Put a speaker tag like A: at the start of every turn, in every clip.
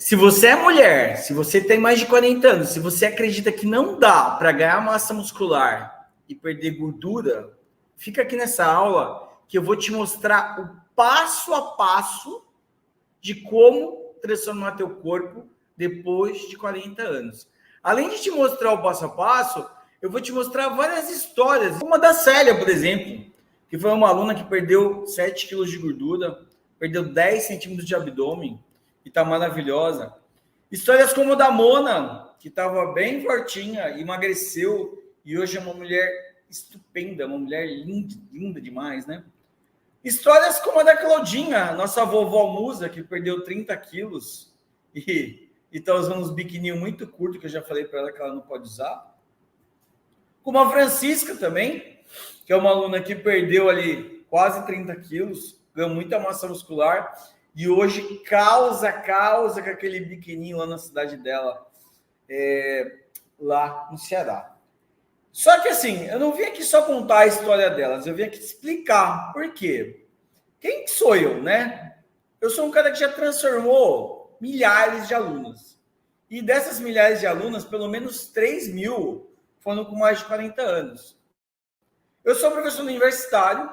A: Se você é mulher, se você tem mais de 40 anos, se você acredita que não dá para ganhar massa muscular e perder gordura, fica aqui nessa aula que eu vou te mostrar o passo a passo de como transformar teu corpo depois de 40 anos. Além de te mostrar o passo a passo, eu vou te mostrar várias histórias. Uma da Célia, por exemplo, que foi uma aluna que perdeu 7 quilos de gordura, perdeu 10 centímetros de abdômen e tá maravilhosa. Histórias como a da Mona, que estava bem fortinha, emagreceu e hoje é uma mulher estupenda, uma mulher linda, linda demais, né? Histórias como a da Claudinha, nossa vovó Musa, que perdeu 30 quilos e está usando uns biquininhos muito curtos, que eu já falei para ela que ela não pode usar. Como a Francisca também, que é uma aluna que perdeu ali quase 30 quilos, ganhou muita massa muscular e hoje causa com aquele biquininho lá na cidade dela, lá no Ceará. Só que assim, eu não vim aqui só contar a história delas, eu vim aqui explicar por quê. Quem que sou eu, né? Eu sou um cara que já transformou milhares de alunas. E dessas milhares de alunas, pelo menos 3.000 foram com mais de 40 anos. Eu sou professor universitário,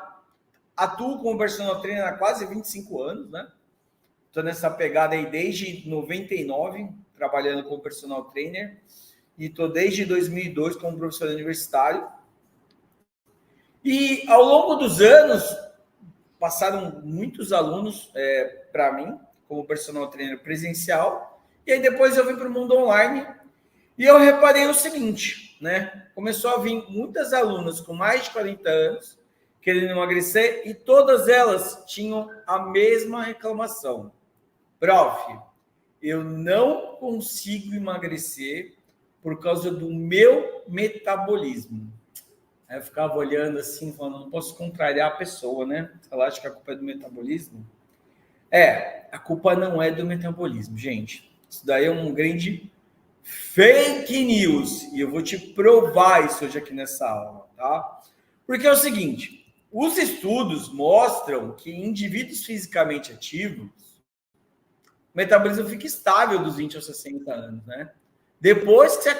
A: atuo como personal trainer há quase 25 anos, né? Estou nessa pegada aí desde 99, trabalhando como personal trainer. E estou desde 2002 como professor universitário. E ao longo dos anos, passaram muitos alunos para mim, como personal trainer presencial. E aí depois eu vim para o mundo online. E eu reparei o seguinte, né? Começou a vir muitas alunas com mais de 40 anos, querendo emagrecer, e todas elas tinham a mesma reclamação. Prof, eu não consigo emagrecer por causa do meu metabolismo. Aí eu ficava olhando assim, falando, não posso contrariar a pessoa, né? Ela acha que a culpa é do metabolismo. A culpa não é do metabolismo, gente. Isso daí é um grande fake news. E eu vou te provar isso hoje aqui nessa aula, tá? Porque é o seguinte, os estudos mostram que em indivíduos fisicamente ativos, o metabolismo fica estável dos 20 aos 60 anos, né? Depois que você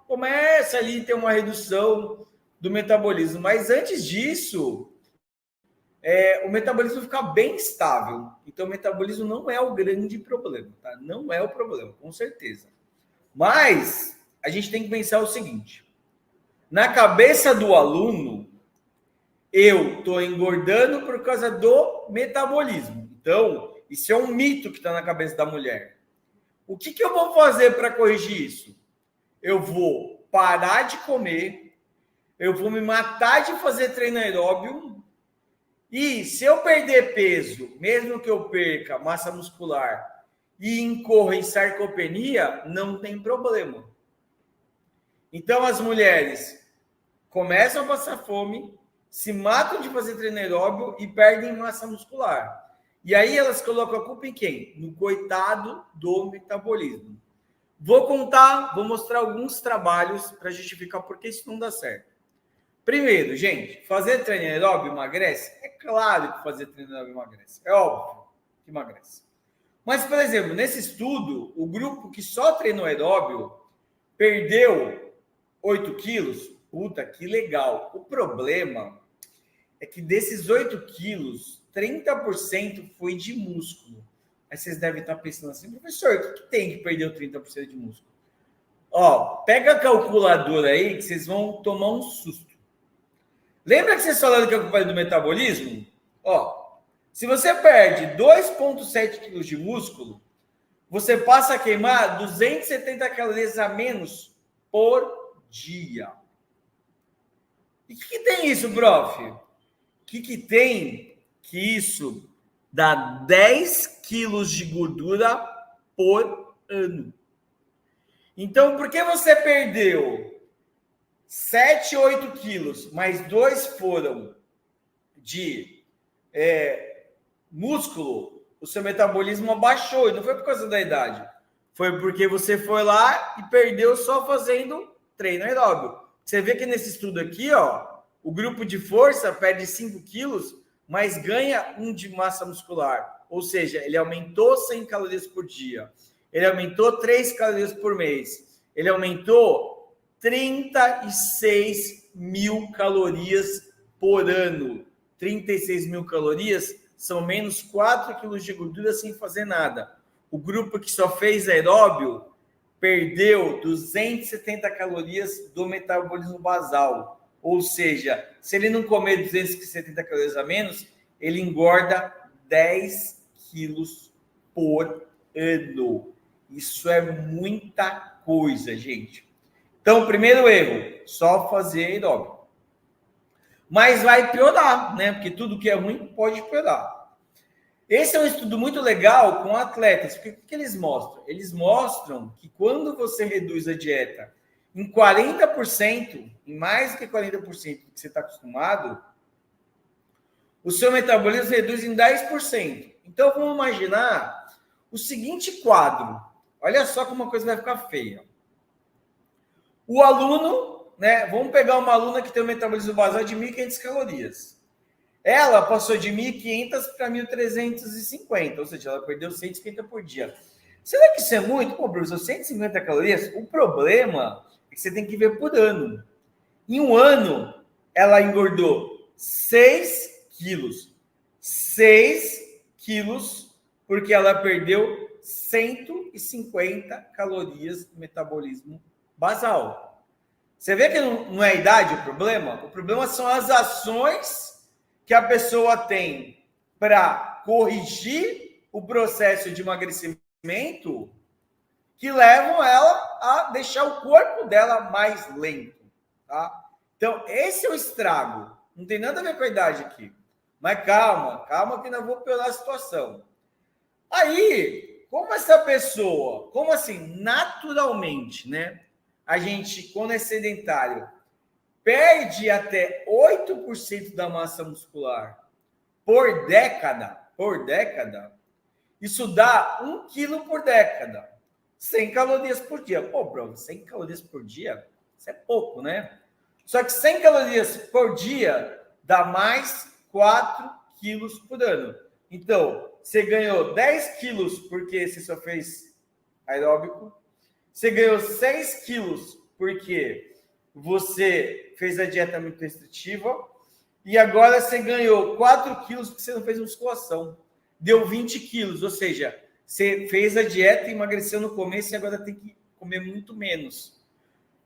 A: começa ali a ter uma redução do metabolismo. Mas antes disso, o metabolismo fica bem estável. Então, o metabolismo não é o grande problema, tá? Não é o problema, com certeza. Mas a gente tem que pensar o seguinte. Na cabeça do aluno, eu estou engordando por causa do metabolismo. Então, isso é um mito que está na cabeça da mulher. O que eu vou fazer para corrigir isso? Eu vou parar de comer, eu vou me matar de fazer treino aeróbio, e se eu perder peso, mesmo que eu perca massa muscular e incorra em sarcopenia, não tem problema. Então as mulheres começam a passar fome, se matam de fazer treino aeróbio e perdem massa muscular. E aí elas colocam a culpa em quem? No coitado do metabolismo. Vou mostrar alguns trabalhos para justificar por que isso não dá certo. Primeiro, gente, fazer treino aeróbio emagrece? É claro que fazer treino aeróbio emagrece. É óbvio que emagrece. Mas, por exemplo, nesse estudo, o grupo que só treinou aeróbio perdeu 8 quilos. Puta, que legal. O problema é que desses 8 quilos, 30% foi de músculo. Aí vocês devem estar pensando assim, professor, o que tem que perder o 30% de músculo? Pega a calculadora aí que vocês vão tomar um susto. Lembra que vocês falaram que a culpa é do metabolismo? Se você perde 2,7 quilos de músculo, você passa a queimar 270 calorias a menos por dia. E o que tem isso, prof? O que tem que isso dá 10 quilos de gordura por ano. Então, por que você perdeu 7, 8 quilos, mas 2 foram de músculo, o seu metabolismo abaixou, e não foi por causa da idade. Foi porque você foi lá e perdeu só fazendo treino aeróbio. Você vê que nesse estudo aqui, o grupo de força perde 5 quilos, mas ganha 1 de massa muscular. Ou seja, ele aumentou 100 calorias por dia. ele aumentou 3 calorias por mês. Ele aumentou 36 mil calorias por ano. 36 mil calorias são menos 4 quilos de gordura sem fazer nada. O grupo que só fez aeróbio perdeu 270 calorias do metabolismo basal. Ou seja, se ele não comer 270 calorias a menos, ele engorda 10 quilos por ano. Isso é muita coisa, gente. Então, primeiro erro, só fazer aeróbio. Mas vai piorar, né? Porque tudo que é ruim pode piorar. Esse é um estudo muito legal com atletas. Porque o que eles mostram? Eles mostram que quando você reduz a dieta em 40%, em mais do que 40% do que você está acostumado, o seu metabolismo reduz em 10%. Então, vamos imaginar o seguinte quadro. Olha só como uma coisa vai ficar feia. O aluno, né? Vamos pegar uma aluna que tem um metabolismo basal de 1.500 calorias. Ela passou de 1.500 para 1.350, ou seja, ela perdeu 150 por dia. Será que isso é muito? Pô, professor, 150 calorias? O problema é que você tem que ver por ano. Em um ano, ela engordou 6 quilos. 6 quilos, porque ela perdeu 150 calorias do metabolismo basal. Você vê que não é a idade o problema são as ações que a pessoa tem para corrigir o processo de emagrecimento que levam ela a deixar o corpo dela mais lento, tá? Então, esse é o estrago. Não tem nada a ver com a idade aqui. Mas calma que não vou piorar a situação. Aí, como essa pessoa, como assim, naturalmente, né? A gente, quando é sedentário, perde até 8% da massa muscular por década, isso dá 1 quilo por década, 100 calorias por dia. Pô, bro, 100 calorias por dia? Isso é pouco, né? Só que 100 calorias por dia dá mais 4 quilos por ano. Então, você ganhou 10 quilos porque você só fez aeróbico, você ganhou 6 quilos porque você fez a dieta muito restritiva e agora você ganhou 4 quilos porque você não fez musculação. Deu 20 quilos, ou seja, você fez a dieta e emagreceu no começo e agora tem que comer muito menos.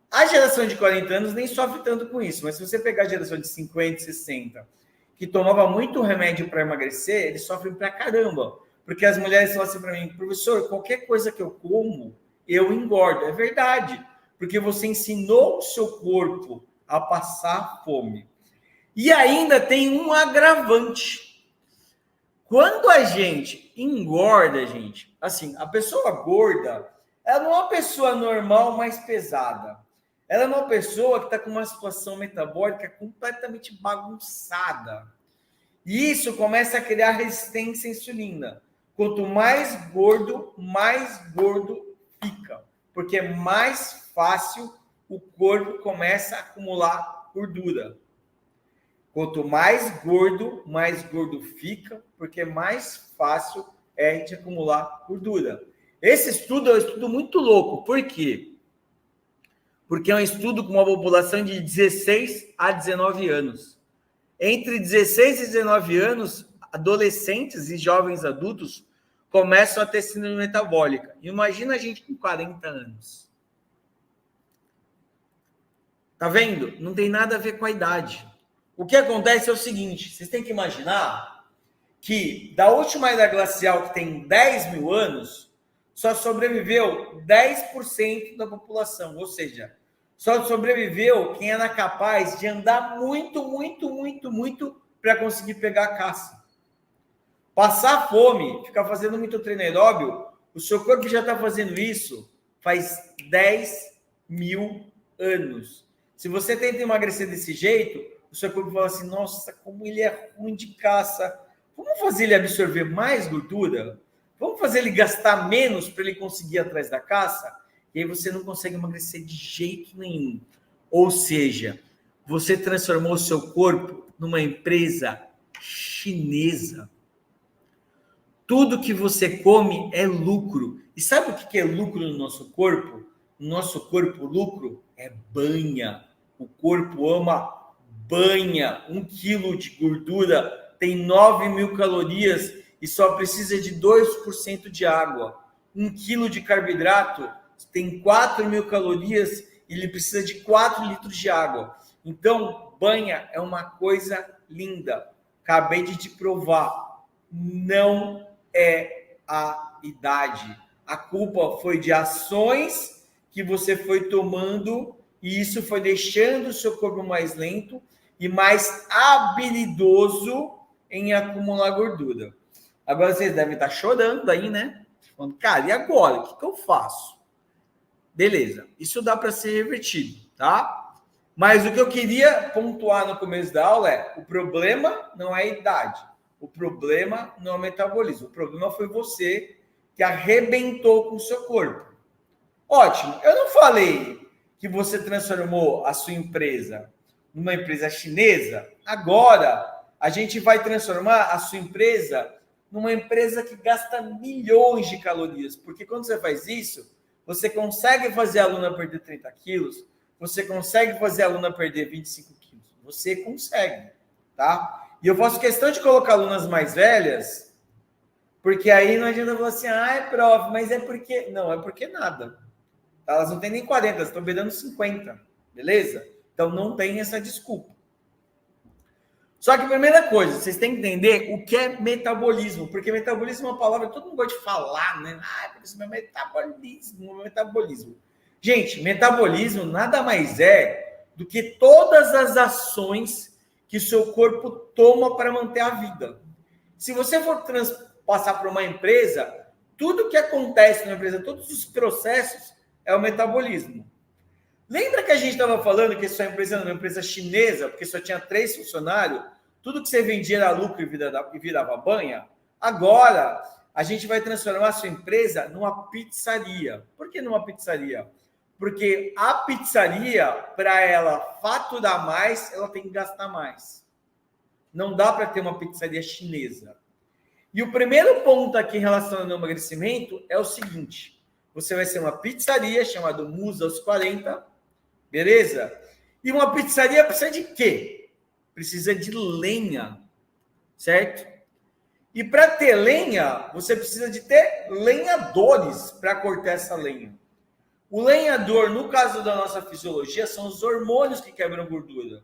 A: A geração de 40 anos nem sofre tanto com isso, mas se você pegar a geração de 50, 60, que tomava muito remédio para emagrecer, eles sofrem pra caramba. Porque as mulheres falam assim para mim, professor, qualquer coisa que eu como, eu engordo. É verdade. Porque você ensinou o seu corpo a passar fome. E ainda tem um agravante. Quando a gente engorda, gente, assim, a pessoa gorda, ela não é uma pessoa normal, mais pesada. Ela é uma pessoa que está com uma situação metabólica completamente bagunçada. E isso começa a criar resistência à insulina. Quanto mais gordo fica. Porque é mais fácil o corpo começa a acumular gordura. Quanto mais gordo fica, porque mais fácil é a gente acumular gordura. Esse estudo é um estudo muito louco. Por quê? Porque é um estudo com uma população de 16 a 19 anos. Entre 16 e 19 anos, adolescentes e jovens adultos começam a ter síndrome metabólica. Imagina a gente com 40 anos. Tá vendo? Não tem nada a ver com a idade. O que acontece é o seguinte, vocês têm que imaginar que da última era glacial, que tem 10 mil anos, só sobreviveu 10% da população. Ou seja, só sobreviveu quem era capaz de andar muito para conseguir pegar a caça. Passar fome, ficar fazendo muito treino aeróbio, o seu corpo já está fazendo isso faz 10 mil anos. Se você tenta emagrecer desse jeito, o seu corpo fala assim, nossa, como ele é ruim de caça. Vamos fazer ele absorver mais gordura? Vamos fazer ele gastar menos para ele conseguir ir atrás da caça? E aí você não consegue emagrecer de jeito nenhum. Ou seja, você transformou o seu corpo numa empresa chinesa. tudo que você come é lucro. E sabe o que é lucro no nosso corpo? No nosso corpo, lucro é banha. O corpo ama banha. 1 quilo de gordura tem 9.000 calorias e só precisa de 2% de água. 1 quilo de carboidrato tem 4.000 calorias e ele precisa de 4 litros de água. Então, banha é uma coisa linda. Acabei de te provar. Não é a idade. A culpa foi de ações que você foi tomando e isso foi deixando o seu corpo mais lento e mais habilidoso em acumular gordura. Agora vocês devem estar chorando aí, né? Falando, cara, e agora? O que eu faço? Beleza, isso dá para ser revertido, tá? Mas o que eu queria pontuar no começo da aula é: o problema não é a idade, o problema não é o metabolismo, o problema foi você que arrebentou com o seu corpo. Ótimo, eu não falei que você transformou a sua empresa numa empresa chinesa. Agora, a gente vai transformar a sua empresa numa empresa que gasta milhões de calorias, porque quando você faz isso, você consegue fazer a aluna perder 30 quilos, você consegue fazer a aluna perder 25 quilos, você consegue, tá? E eu faço questão de colocar alunas mais velhas, porque aí não adianta falar assim, prof, mas é porque... Não, é porque nada. Elas não têm nem 40, elas estão beirando 50, beleza? Então não tem essa desculpa. Só que a primeira coisa, vocês têm que entender o que é metabolismo, porque metabolismo é uma palavra que todo mundo gosta de falar, né? Isso é metabolismo. Gente, metabolismo nada mais é do que todas as ações que o seu corpo toma para manter a vida. Se você for passar por uma empresa, tudo que acontece na empresa, todos os processos, é o metabolismo. Lembra que a gente estava falando que sua empresa era uma empresa chinesa, porque só tinha 3 funcionários, tudo que você vendia era lucro e virava banha? Agora, a gente vai transformar a sua empresa numa pizzaria. Por que numa pizzaria? Porque a pizzaria, para ela faturar mais, ela tem que gastar mais. Não dá para ter uma pizzaria chinesa. E o primeiro ponto aqui em relação ao emagrecimento é o seguinte: você vai ser uma pizzaria chamada Musa aos 40, beleza? E uma pizzaria precisa de quê? Precisa de lenha, certo? E para ter lenha, você precisa de ter lenhadores para cortar essa lenha. O lenhador, no caso da nossa fisiologia, são os hormônios que quebram gordura,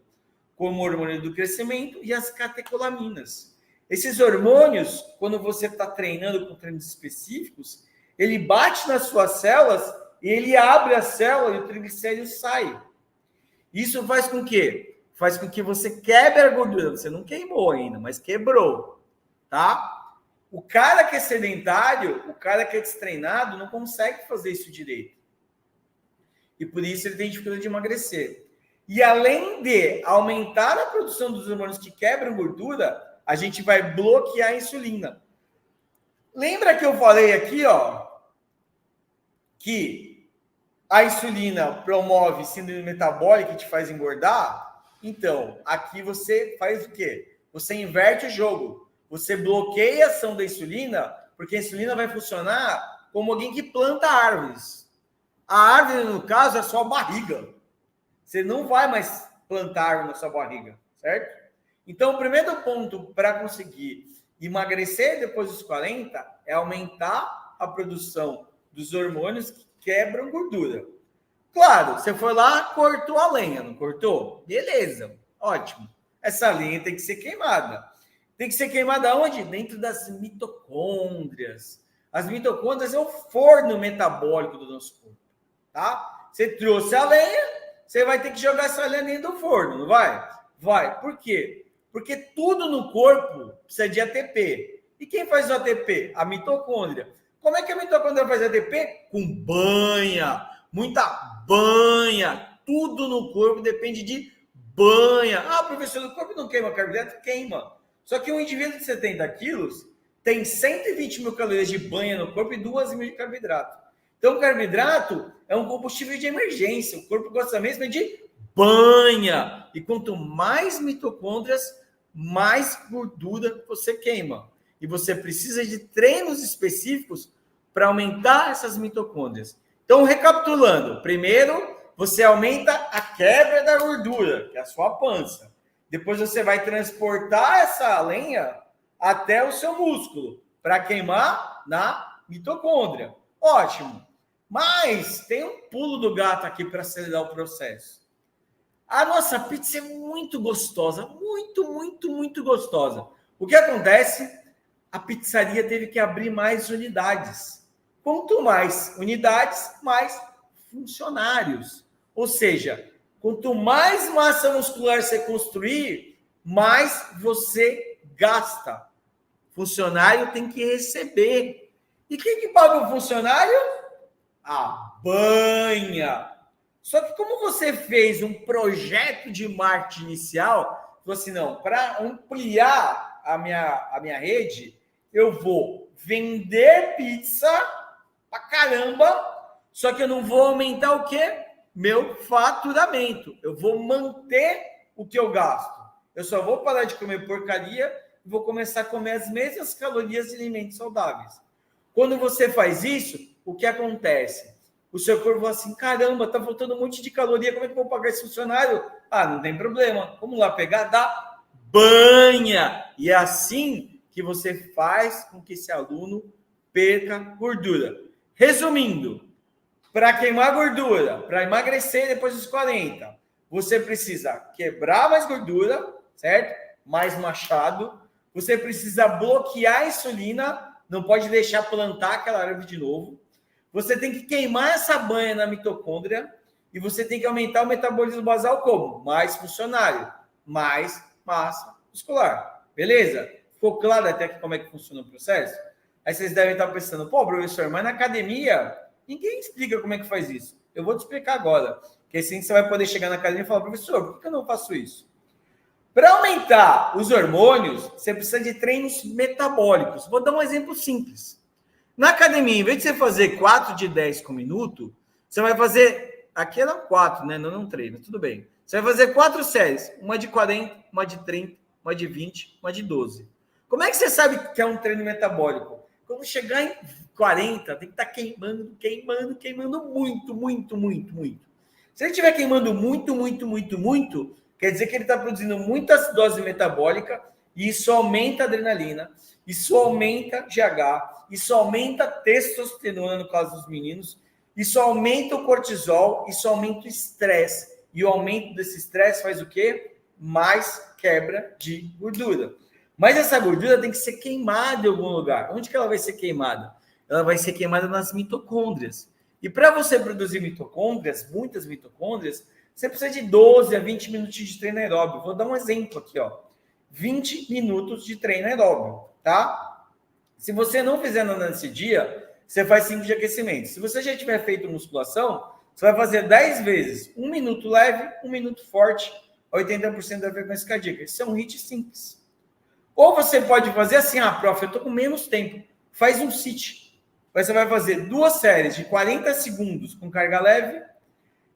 A: como o hormônio do crescimento e as catecolaminas. Esses hormônios, quando você está treinando com treinos específicos, ele bate nas suas células e ele abre a célula e o triglicérido sai. Isso faz com que você quebre a gordura. Você não queimou ainda, mas quebrou, tá? O cara que é sedentário, o cara que é destreinado, não consegue fazer isso direito. E por isso ele tem dificuldade de emagrecer. E além de aumentar a produção dos hormônios que quebram gordura, a gente vai bloquear a insulina. Lembra que eu falei aqui, que a insulina promove síndrome metabólica e te faz engordar? Então, aqui você faz o quê? Você inverte o jogo. Você bloqueia a ação da insulina, porque a insulina vai funcionar como alguém que planta árvores. A árvore, no caso, é a sua barriga. Você não vai mais plantar árvore na sua barriga, certo? Então, o primeiro ponto para conseguir emagrecer depois dos 40 é aumentar a produção dos hormônios que quebram gordura. Claro, você foi lá, cortou a lenha, não cortou? Beleza, ótimo. Essa lenha tem que ser queimada. Tem que ser queimada onde? Dentro das mitocôndrias. As mitocôndrias é o forno metabólico do nosso corpo, tá? Você trouxe a lenha, você vai ter que jogar essa lenha dentro do forno, não vai? Vai. Por quê? Porque tudo no corpo precisa de ATP. E quem faz o ATP? A mitocôndria. Como é que a mitocôndria faz ATP? Com banha, muita banha. Tudo no corpo depende de banha. Professor, o corpo não queima carboidrato? Queima. Só que um indivíduo de 70 quilos tem 120.000 calorias de banha no corpo e 2.000 de carboidrato. Então, o carboidrato é um combustível de emergência. O corpo gosta mesmo de banha. E quanto mais mitocôndrias, mais gordura você queima. e você precisa de treinos específicos para aumentar essas mitocôndrias. Então, recapitulando, primeiro você aumenta a quebra da gordura, que é a sua pança. Depois você vai transportar essa lenha até o seu músculo para queimar na mitocôndria. Ótimo. Mas tem um pulo do gato aqui para acelerar o processo. A nossa pizza é muito gostosa, muito gostosa. O que acontece? A pizzaria teve que abrir mais unidades. Quanto mais unidades, mais funcionários. Ou seja, quanto mais massa muscular você construir, mais você gasta. Funcionário tem que receber. E quem que paga o funcionário? A banha. Só que como você fez um projeto de marketing inicial, falou assim, não, para ampliar a minha rede, eu vou vender pizza pra caramba, só que eu não vou aumentar o quê? Meu faturamento. Eu vou manter o que eu gasto. Eu só vou parar de comer porcaria e vou começar a comer as mesmas calorias de alimentos saudáveis. Quando você faz isso, o que acontece? O seu corpo fala assim, caramba, tá faltando um monte de caloria, como é que eu vou pagar esse funcionário? Ah, não tem problema, vamos lá pegar, dá banha. E é assim que você faz com que esse aluno perca gordura. Resumindo, para queimar gordura, para emagrecer depois dos 40, você precisa quebrar mais gordura, certo? Mais machado. Você precisa bloquear a insulina, não pode deixar plantar aquela árvore de novo. Você tem que queimar essa banha na mitocôndria e você tem que aumentar o metabolismo basal como? Mais funcionário, mais massa muscular. Beleza? Ficou claro até aqui como é que funciona o processo? Aí vocês devem estar pensando, pô, professor, mas na academia ninguém explica como é que faz isso. Eu vou te explicar agora, porque assim você vai poder chegar na academia e falar, professor, por que eu não faço isso? Para aumentar os hormônios, você precisa de treinos metabólicos. Vou dar um exemplo simples. Na academia, em vez de você fazer 4 de 10 com minuto, você vai fazer... Aqui eram 4, né? Não treino, tudo bem. Você vai fazer 4 séries. Uma de 40, uma de 30, uma de 20, uma de 12. Como é que você sabe que é um treino metabólico? Quando chegar em 40, tem que estar queimando muito. Se ele estiver queimando muito, quer dizer que ele está produzindo muitas doses metabólicas e isso aumenta a adrenalina, isso aumenta GH, isso aumenta a testosterona, no caso dos meninos, isso aumenta o cortisol, isso aumenta o estresse. E o aumento desse estresse faz o quê? Mais quebra de gordura. Mas essa gordura tem que ser queimada em algum lugar. Onde que ela vai ser queimada? Ela vai ser queimada nas mitocôndrias. E para você produzir mitocôndrias, muitas mitocôndrias, você precisa de 12 a 20 minutos de treino aeróbio. Vou dar um exemplo aqui, ó. 20 minutos de treino aeróbio, tá? Se você não fizer nesse dia, você faz 5 de aquecimento. Se você já tiver feito musculação, você vai fazer 10 vezes. 1 minuto leve, 1 minuto forte, 80% da frequência cardíaca. Isso é um HIIT simples. Ou você pode fazer assim, prof, eu tô com menos tempo. Faz um sit. Você vai fazer 2 séries de 40 segundos com carga leve,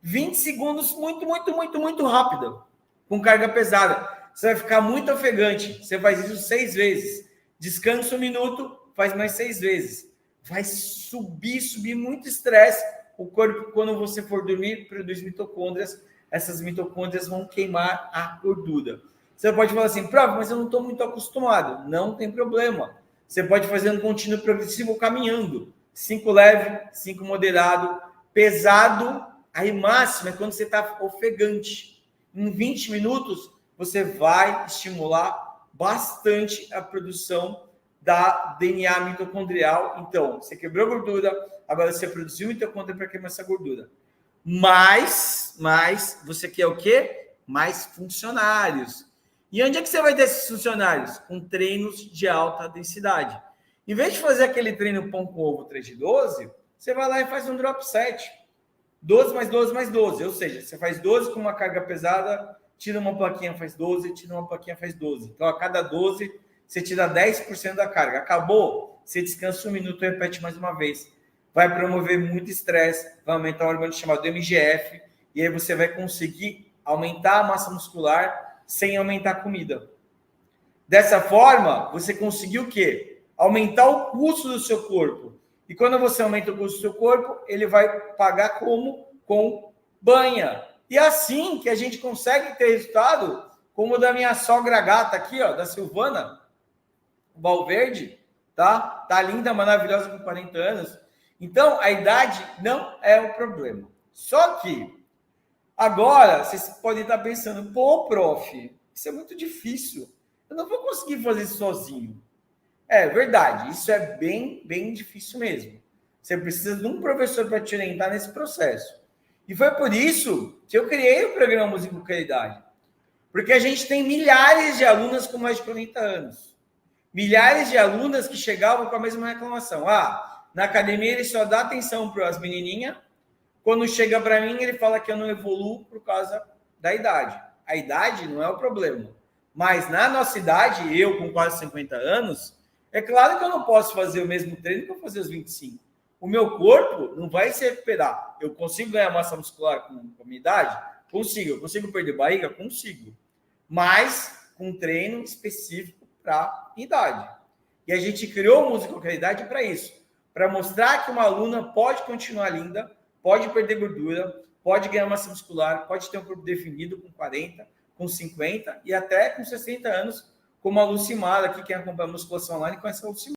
A: 20 segundos muito rápido, com carga pesada. Você vai ficar muito ofegante. Você faz isso 6 vezes. Descansa 1 minuto, faz mais 6 vezes. Vai subir muito estresse. O corpo, quando você for dormir, produz mitocôndrias. Essas mitocôndrias vão queimar a gordura. Você pode falar assim, prof, mas eu não estou muito acostumado. Não tem problema. Você pode fazer um contínuo progressivo caminhando. 5 leve, 5 moderado, pesado. Aí máximo é quando você está ofegante. Em 20 minutos, você vai estimular bastante a produção da DNA mitocondrial. Então, você quebrou gordura, agora você produziu mitocôndria para queimar essa gordura. Mas você quer o quê? Mais funcionários. E onde é que você vai ter esses funcionários? Com treinos de alta densidade. Em vez de fazer aquele treino pão com ovo 3 de 12, você vai lá e faz um drop set. 12 mais 12 mais 12. Ou seja, você faz 12 com uma carga pesada, tira uma plaquinha, faz 12, tira uma plaquinha, faz 12. Então, a cada 12, você tira 10% da carga. Acabou, você descansa 1 minuto e repete mais uma vez. Vai promover muito estresse, vai aumentar um hormônio chamado MGF, e aí você vai conseguir aumentar a massa muscular sem aumentar a comida. Dessa forma, você conseguiu o quê? aumentar o custo do seu corpo. E quando você aumenta o custo do seu corpo, ele vai pagar como? Com banha. E assim que a gente consegue ter resultado, como o da minha sogra gata aqui, ó, da Silvana Valverde, tá? Tá linda, maravilhosa, com 40 anos. Então, a idade não é o problema. Só que, agora, vocês podem estar pensando, pô, prof, isso é muito difícil. Eu não vou conseguir fazer isso sozinho. É verdade, isso é bem difícil mesmo. Você precisa de um professor para te orientar nesse processo. E foi por isso que eu criei o programa Música com Qualidade. Porque a gente tem milhares de alunas com mais de 40 anos. Milhares de alunas que chegavam com a mesma reclamação. Na academia ele só dá atenção para as menininhas. Quando chega para mim, ele fala que eu não evoluo por causa da idade. A idade não é o problema. Mas na nossa idade, eu com quase 50 anos, é claro que eu não posso fazer o mesmo treino que eu fazer aos 25. O meu corpo não vai se recuperar. Eu consigo ganhar massa muscular com a minha idade? Consigo. Eu consigo perder barriga? Consigo. Mas com um treino específico para idade. E a gente criou Música com Qualidade para isso. Para mostrar que uma aluna pode continuar linda, pode perder gordura, pode ganhar massa muscular, pode ter um corpo definido com 40, com 50 e até com 60 anos, como a Lucimara aqui, quem acompanha a musculação online, conhece a Lucimara.